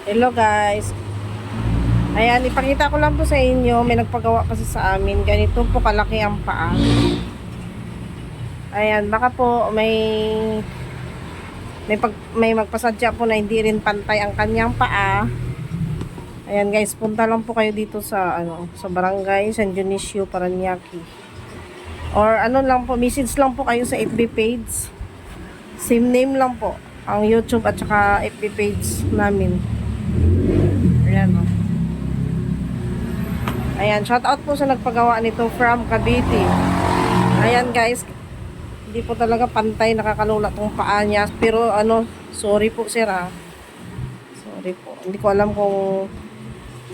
Hello guys. Ayan, ipakita ko lang po sa inyo. May nagpagawa kasi sa amin. Ganito po kalaki ang paa. Ayan, baka po may magpasadya po na hindi rin pantay ang kanyang paa. Ayan guys, punta lang po kayo dito sa sa barangay San Dionisio, Parañaque. Or lang po, message lang po kayo sa FB page. Same name lang po. Ang YouTube at saka FB page namin. Ayan o. Ayan, shout out po sa nagpagawa nito from Cavite. Ayan guys, hindi po talaga pantay, nakakalula tong paa niya. Pero sorry po sir ha. Sorry po. Hindi ko alam kung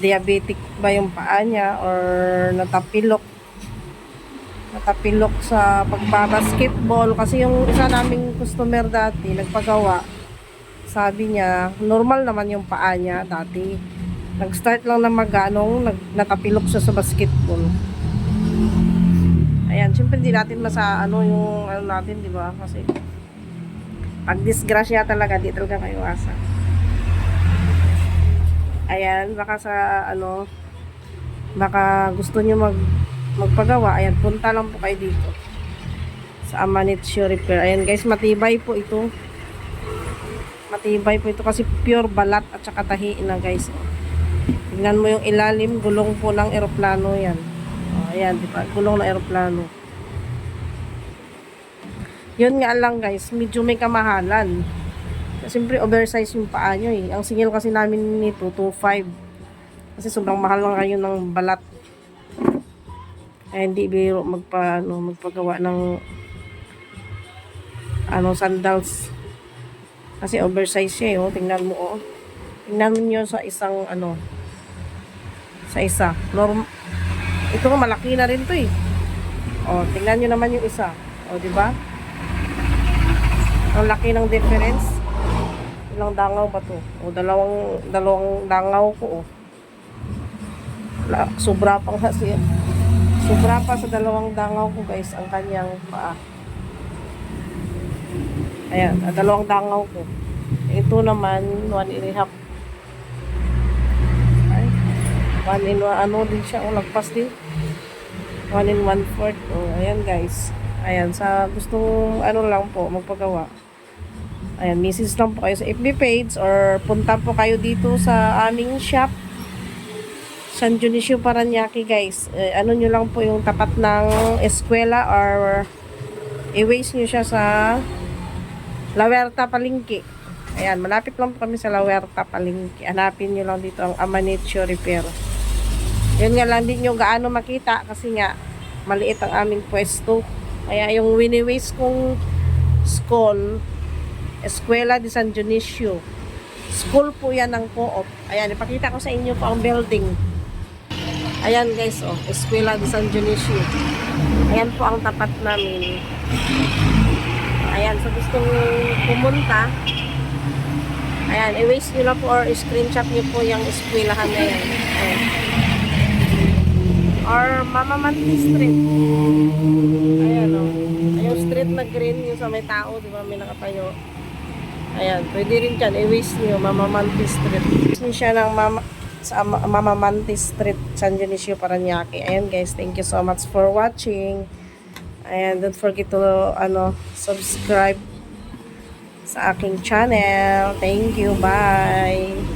diabetic ba yung paa niya or natapilok. Natapilok sa pagbabasketball. Kasi yung isa naming customer dati, nagpagawa. Sabi niya, normal naman yung paa niya dati. Nag-start lang na natapilok siya sa basketball. Ayan, syempre hindi natin yung natin, di ba? Kasi pag disgrasya talaga, di talaga kayo asa. Ayan, baka baka gusto niyo magpagawa. Ayan, punta lang po kayo dito sa Amanitio Repair. Ayan guys, matibay po ito. Matibay po ito kasi pure balat at saka tahi na guys. Tingnan mo yung ilalim, gulong po ng eroplano yan. Ayan, di ba? Gulong ng eroplano. Yun nga lang guys, medyo may kamahalan. Siyempre oversize yung paa nyo eh. Ang singil kasi namin nito, 2.5. Kasi sobrang mahal lang kayo ng balat. Kaya hindi biro magpagawa ng sandals. Kasi oversize siya eh. Tingnan mo oh. Tingnan niyo sa isang sa isa. Ito malaki na rin to eh. Oh, tingnan niyo naman yung isa. Oh, di ba? Ang laki ng difference. Ilang dangaw ba to? O dalawang dangaw ko oh. Sobra pa kasi. Sobra pa sa dalawang dangaw ko guys ang kanyang paa. Ayan, dalawang dangaw ko. Ito naman 1.5. Ay, 1 in 1 din siya. Lagpas din. 1 in 1/4. Ayan guys. Ayan, sa gustong lang po magpagawa. Ayan, message lang po kayo sa FB page or punta po kayo dito sa aming shop. San Dionisio, Parañaque guys. Nyo lang po yung tapat ng eskwela or i-waste nyo siya sa La Huerta, Palengke. Ayan, malapit lang po kami sa La Huerta, Palengke. Hanapin nyo lang dito ang Amanitio Repair. Yun nga lang din nyo gaano makita kasi nga maliit ang aming pwesto. Kaya yung wini-waste kong school, Eskwela de San Dionisio. School po yan ng co-op. Ayan, ipakita ko sa inyo po ang building. Ayan guys, oh, Eskwela de San Dionisio. Ayan po ang tapat namin. Ayan, so gustong pumunta. Ayan, i-waste nyo lang po or screenshot nyo po yung eskwelahan na yan. Ayan. Or Mama Manti Street. Ayan, oh. Yung street na green, yung sa may tao, di ba, may nakatayo. Ayan, pwede rin dyan, i-waste nyo, Mama Manti Street. Iwaste siya ng Mama Manti Street, San Dionisio, Parañaque. Ayan guys, thank you so much for watching. And don't forget to subscribe sa aking channel. Thank you, bye!